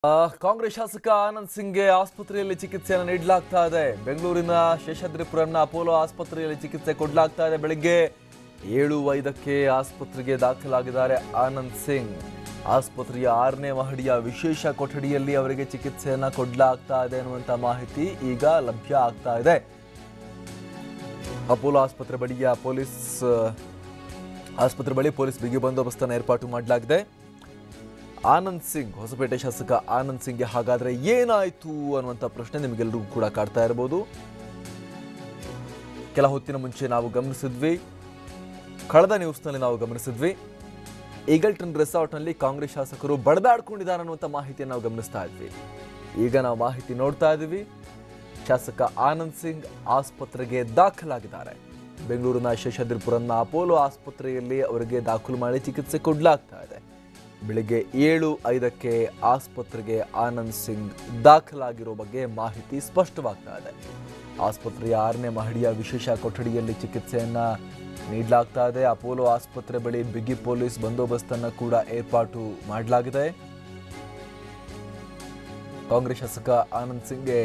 ಕಾಂಗ್ರೆಸ್ ಶಾಸಕ ಆನಂದ್ ಸಿಂಗ್ಗೆ ಆಸ್ಪತ್ರೆಯಲ್ಲಿ ಚಿಕಿತ್ಸೆಯನ್ನು ನೀಡಲಾಗ್ತಾ ಇದೆ. ಬೆಂಗಳೂರಿನ ಶೇಷಾದ್ರಿಪುರಂನ ಅಪೋಲೋ ಆಸ್ಪತ್ರೆಯಲ್ಲಿ ಚಿಕಿತ್ಸೆ ಕೊಡಲಾಗ್ತಾ ಇದೆ. ಬೆಳಿಗ್ಗೆ 7:05ಕ್ಕೆ ಆಸ್ಪತ್ರೆಗೆ ದಾಖಲಾಗಿದ್ದಾರೆ ಆನಂದ್ ಸಿಂಗ್. ಆಸ್ಪತ್ರೆಯ 6ನೇ ಮಹಡಿಯ ವಿಶೇಷ ಕೊಠಡಿಯಲ್ಲಿ ಅವರಿಗೆ ಚಿಕಿತ್ಸೆಯನ್ನ ಕೊಡಲಾಗ್ತಾ ಇದೆ ಅನ್ನುವಂತ ಮಾಹಿತಿ ಈಗ ಲಭ್ಯ ಆಗ್ತಾ ಇದೆ. ಅಪೋಲೋ ಆಸ್ಪತ್ರೆ ಬಳಿ ಪೊಲೀಸ್ ಬಿಗಿ ಬಂದೋಬಸ್ತನ್ನು ಏರ್ಪಾಟು ಮಾಡಲಾಗಿದೆ. ಆನಂದ್ ಸಿಂಗ್, ಹೊಸಪೇಟೆ ಶಾಸಕ ಆನಂದ್ ಸಿಂಗ್ಗೆ ಹಾಗಾದ್ರೆ ಏನಾಯ್ತು ಅನ್ನುವಂಥ ಪ್ರಶ್ನೆ ನಿಮಗೆಲ್ಲರಿಗೂ ಕೂಡ ಕಾಡ್ತಾ ಇರಬಹುದು. ಕೆಲ ಹೊತ್ತಿನ ಮುಂಚೆ ನಾವು ಗಮನಿಸಿದ್ವಿ, ಕಳೆದ ನ್ಯೂಸ್ನಲ್ಲಿ ನಾವು ಗಮನಿಸಿದ್ವಿ, ಈಗಲ್ಟನ್ ರೆಸಾರ್ಟ್ನಲ್ಲಿ ಕಾಂಗ್ರೆಸ್ ಶಾಸಕರು ಬಡದಾಡ್ಕೊಂಡಿದ್ದಾರೆ ಅನ್ನುವಂಥ ಮಾಹಿತಿಯನ್ನು ನಾವು ಗಮನಿಸ್ತಾ ಇದ್ವಿ. ಈಗ ನಾವು ಮಾಹಿತಿ ನೋಡ್ತಾ ಇದ್ದೀವಿ. ಶಾಸಕ ಆನಂದ್ ಸಿಂಗ್ ಆಸ್ಪತ್ರೆಗೆ ದಾಖಲಾಗಿದ್ದಾರೆ. ಬೆಂಗಳೂರಿನ ಶೇಷಾದ್ರಿಪುರಂನ ಅಪೋಲೋ ಆಸ್ಪತ್ರೆಯಲ್ಲಿ ಅವರಿಗೆ ದಾಖಲು ಮಾಡಿ ಚಿಕಿತ್ಸೆ ಕೊಡಲಾಗ್ತಾ ಇದೆ. ಬೆಳಿಗ್ಗೆ 7:05ಕ್ಕೆ ಆಸ್ಪತ್ರೆಗೆ ಆನಂದ್ ಸಿಂಗ್ ದಾಖಲಾಗಿರೋ ಬಗ್ಗೆ ಮಾಹಿತಿ ಸ್ಪಷ್ಟವಾಗ್ತಾ ಇದೆ. ಆಸ್ಪತ್ರೆಯ 6ನೇ ಮಹಡಿಯ ವಿಶೇಷ ಕೊಠಡಿಯಲ್ಲಿ ಚಿಕಿತ್ಸೆಯನ್ನ ನೀಡಲಾಗ್ತಾ ಇದೆ. ಅಪೋಲೋ ಆಸ್ಪತ್ರೆ ಬಳಿ ಬಿಗಿ ಪೊಲೀಸ್ ಬಂದೋಬಸ್ತನ್ನು ಕೂಡ ಏರ್ಪಾಟು ಮಾಡಲಾಗಿದೆ. ಕಾಂಗ್ರೆಸ್ ಶಾಸಕ ಆನಂದ್ ಸಿಂಗ್ಗೆ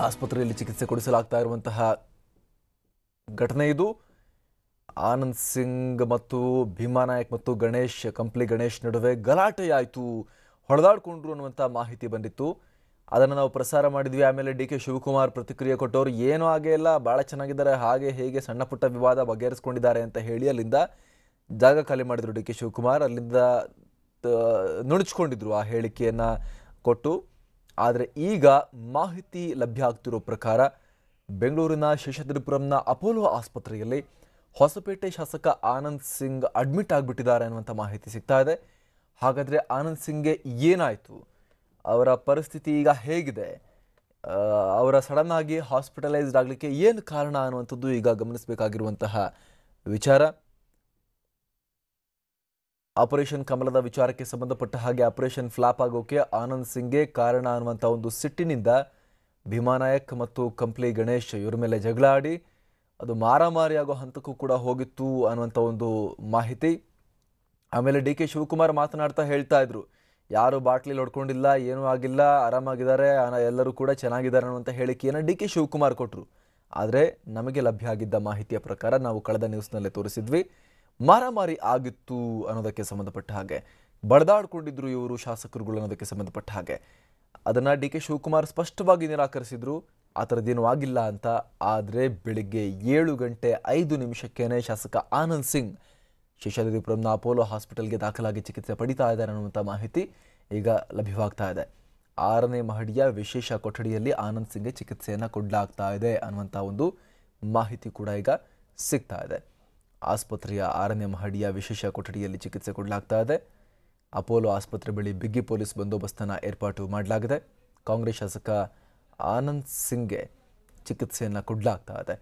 ಆಸ್ಪತ್ರೆಯಲ್ಲಿ ಚಿಕಿತ್ಸೆ ಕೊಡಿಸಲಾಗ್ತಾ ಇರುವಂತಹ ಘಟನೆ ಇದು. ಆನಂದ್ ಸಿಂಗ್ ಮತ್ತು ಭೀಮಾ ನಾಯಕ್ ಮತ್ತು ಕಂಪ್ಲಿ ಗಣೇಶ್ ನಡುವೆ ಗಲಾಟೆಯಾಯಿತು, ಹೊಡೆದಾಡಿಕೊಂಡ್ರು ಅನ್ನುವಂಥ ಮಾಹಿತಿ ಬಂದಿತ್ತು. ಅದನ್ನು ನಾವು ಪ್ರಸಾರ ಮಾಡಿದ್ವಿ. ಆಮೇಲೆ ಡಿ ಕೆ ಶಿವಕುಮಾರ್ ಪ್ರತಿಕ್ರಿಯೆ ಕೊಟ್ಟವರು, ಏನೂ ಆಗೇ ಇಲ್ಲ, ಭಾಳ ಚೆನ್ನಾಗಿದ್ದಾರೆ, ಹಾಗೆ ಹೇಗೆ ಸಣ್ಣ ಪುಟ್ಟ ವಿವಾದ ಬಗೆಹರಿಸ್ಕೊಂಡಿದ್ದಾರೆ ಅಂತ ಹೇಳಿ ಅಲ್ಲಿಂದ ಜಾಗ ಖಾಲಿ ಮಾಡಿದ್ರು ಡಿ ಕೆ ಶಿವಕುಮಾರ್. ಅಲ್ಲಿಂದ ನುಣುಚ್ಕೊಂಡಿದ್ರು ಆ ಹೇಳಿಕೆಯನ್ನು ಕೊಟ್ಟು. ಆದರೆ ಈಗ ಮಾಹಿತಿ ಲಭ್ಯ ಆಗ್ತಿರೋ ಪ್ರಕಾರ ಬೆಂಗಳೂರಿನ ಶೇಷಾದ್ರಿಪುರಂನ ಅಪೋಲೋ ಆಸ್ಪತ್ರೆಯಲ್ಲಿ ಹೊಸಪೇಟೆ ಶಾಸಕ ಆನಂದ್ ಸಿಂಗ್ ಅಡ್ಮಿಟ್ ಆಗಿಬಿಟ್ಟಿದ್ದಾರೆ ಅನ್ನುವಂಥ ಮಾಹಿತಿ ಸಿಗ್ತಾ ಇದೆ. ಹಾಗಾದರೆ ಆನಂದ್ ಸಿಂಗ್ಗೆ ಏನಾಯಿತು, ಅವರ ಪರಿಸ್ಥಿತಿ ಈಗ ಹೇಗಿದೆ, ಅವರ ಸಡನ್ ಆಗಿ ಹಾಸ್ಪಿಟಲೈಸ್ಡ್ ಆಗಲಿಕ್ಕೆ ಏನು ಕಾರಣ ಅನ್ನುವಂಥದ್ದು ಈಗ ಗಮನಿಸಬೇಕಾಗಿರುವಂತಹ ವಿಚಾರ. ಆಪರೇಷನ್ ಕಮಲದ ವಿಚಾರಕ್ಕೆ ಸಂಬಂಧಪಟ್ಟ ಹಾಗೆ ಆಪರೇಷನ್ ಫ್ಲಾಪ್ ಆಗೋಕೆ ಆನಂದ್ ಸಿಂಗ್ಗೆ ಕಾರಣ ಅನ್ನುವಂಥ ಒಂದು ಸಿಟ್ಟಿನಿಂದ ಭೀಮಾ ನಾಯಕ್ ಮತ್ತು ಕಂಪ್ಲಿ ಗಣೇಶ್ ಇವರ ಮೇಲೆ ಜಗಳ ಆಡಿ ಅದು ಮಾರಾಮಾರಿಯಾಗೋ ಹಂತಕ್ಕೂ ಕೂಡ ಹೋಗಿತ್ತು ಅನ್ನುವಂಥ ಒಂದು ಮಾಹಿತಿ. ಆಮೇಲೆ ಡಿ ಕೆ ಶಿವಕುಮಾರ್ ಮಾತನಾಡ್ತಾ ಹೇಳ್ತಾ ಇದ್ರು, ಯಾರು ಬಾಟ್ಲಿಲಿ ಹೊಡ್ಕೊಂಡಿಲ್ಲ, ಏನೂ ಆಗಿಲ್ಲ, ಆರಾಮಾಗಿದ್ದಾರೆ, ಎಲ್ಲರೂ ಕೂಡ ಚೆನ್ನಾಗಿದ್ದಾರೆ ಅನ್ನುವಂಥ ಹೇಳಿಕೆಯನ್ನು ಡಿ ಕೆ ಶಿವಕುಮಾರ್ ಕೊಟ್ಟರು. ಆದರೆ ನಮಗೆ ಲಭ್ಯ ಆಗಿದ್ದ ಮಾಹಿತಿಯ ಪ್ರಕಾರ, ನಾವು ಕಳೆದ ನ್ಯೂಸ್ನಲ್ಲೇ ತೋರಿಸಿದ್ವಿ, ಮಾರಾಮಾರಿ ಆಗಿತ್ತು ಅನ್ನೋದಕ್ಕೆ ಸಂಬಂಧಪಟ್ಟ ಹಾಗೆ, ಬಡದಾಡ್ಕೊಂಡಿದ್ರು ಇವರು ಶಾಸಕರುಗಳು ಅನ್ನೋದಕ್ಕೆ ಸಂಬಂಧಪಟ್ಟ ಹಾಗೆ. ಅದನ್ನು ಡಿ ಕೆ ಶಿವಕುಮಾರ್ ಸ್ಪಷ್ಟವಾಗಿ ನಿರಾಕರಿಸಿದ್ರು, ಆ ಥರದ್ದೇನೂ ಆಗಿಲ್ಲ ಅಂತ. ಆದರೆ ಬೆಳಿಗ್ಗೆ 7:05 ಶಾಸಕ ಆನಂದ್ ಸಿಂಗ್ ಶೇಷಾದ್ರಿಪುರಂನ ಅಪೋಲೋ ಹಾಸ್ಪಿಟಲ್ಗೆ ದಾಖಲಾಗಿ ಚಿಕಿತ್ಸೆ ಪಡಿತಾ ಇದ್ದಾರೆ ಅನ್ನುವಂಥ ಮಾಹಿತಿ ಈಗ ಲಭ್ಯವಾಗ್ತಾ ಇದೆ. 6ನೇ ಮಹಡಿಯ ವಿಶೇಷ ಕೊಠಡಿಯಲ್ಲಿ ಆನಂದ್ ಸಿಂಗ್ಗೆ ಚಿಕಿತ್ಸೆಯನ್ನು ಕೊಡಲಾಗ್ತಾ ಇದೆ ಅನ್ನುವಂಥ ಒಂದು ಮಾಹಿತಿ ಕೂಡ ಈಗ ಸಿಗ್ತಾ ಇದೆ. ಆಸ್ಪತ್ರೆಯ 6ನೇ ಮಹಡಿಯ ವಿಶೇಷ ಕೊಠಡಿಯಲ್ಲಿ ಚಿಕಿತ್ಸೆ ಕೊಡಲಾಗ್ತಾ ಇದೆ. ಅಪೋಲೋ ಆಸ್ಪತ್ರೆ ಬಳಿ ಬಿಗಿ ಪೊಲೀಸ್ ಬಂದೋಬಸ್ತನ್ನು ಏರ್ಪಾಟು ಮಾಡಲಾಗಿದೆ. ಕಾಂಗ್ರೆಸ್ ಶಾಸಕ ಆನಂದ್ ಸಿಂಗ್ಗೆ ಚಿಕಿತ್ಸೆಯನ್ನು ಕೊಡಲಾಗ್ತಾ ಇದೆ.